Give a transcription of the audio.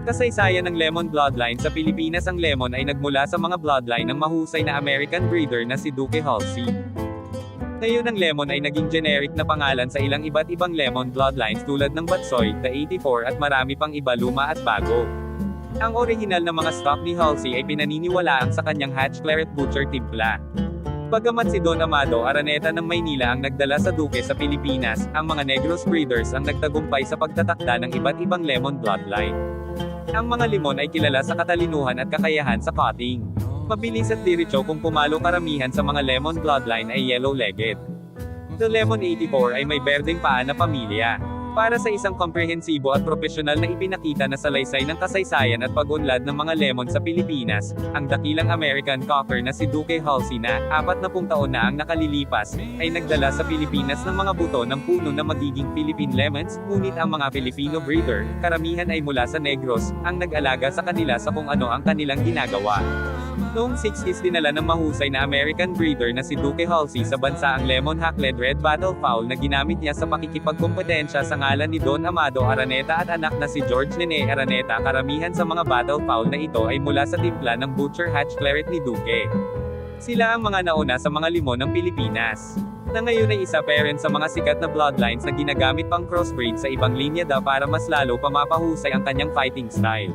Kasaysayan ng lemon bloodline sa Pilipinas. Ang lemon ay nagmula sa mga bloodline ng mahusay na American breeder na si Duque Halsey. Ngayon ang lemon ay naging generic na pangalan sa ilang iba't ibang lemon bloodlines tulad ng Batsoy, The 84 at marami pang iba luma at bago. Ang orihinal na mga stock ni Halsey ay pinaniniwalaang sa kanyang Hatch Claret Butcher timpla. Bagamat si Don Amado Araneta ng Maynila ang nagdala sa Duque sa Pilipinas, ang mga Negros breeders ang nagtagumpay sa pagtatakda ng iba't ibang lemon bloodline. Ang mga limon ay kilala sa katalinuhan at kakayahan sa cutting. Mabilis at diretso kung pumalo. Karamihan sa mga lemon bloodline ay yellow-legged. The Lemon 84 ay may berdeng paa na pamilya. Para sa isang komprehensibo at propesyonal na ipinakita na salaysay ng kasaysayan at pag-unlad ng mga lemon sa Pilipinas, ang dakilang American Cocker na si Duque Halsey na, 40 taon na ang nakalilipas, ay nagdala sa Pilipinas ng mga buto ng puno na magiging Philippine Lemons, ngunit ang mga Filipino breeder, karamihan ay mula sa Negros, ang nag-alaga sa kanila sa kung ano ang kanilang ginagawa. Noong 60s dinala ng mahusay na American breeder na si Duque Halsey sa bansa ang Lemon Hackled Red Battlefowl na ginamit niya sa pakikipagkompetensya sa ngalan ni Don Amado Araneta at anak na si George Nene Araneta. Karamihan sa mga battlefowl na ito ay mula sa timpla ng Butcher Hatch Claret ni Duque. Sila ang mga nauna sa mga limon ng Pilipinas, na ngayon ay isa pa rin sa mga sikat na bloodlines na ginagamit pang crossbreed sa ibang linya para mas lalo pamapahusay ang kanyang fighting style.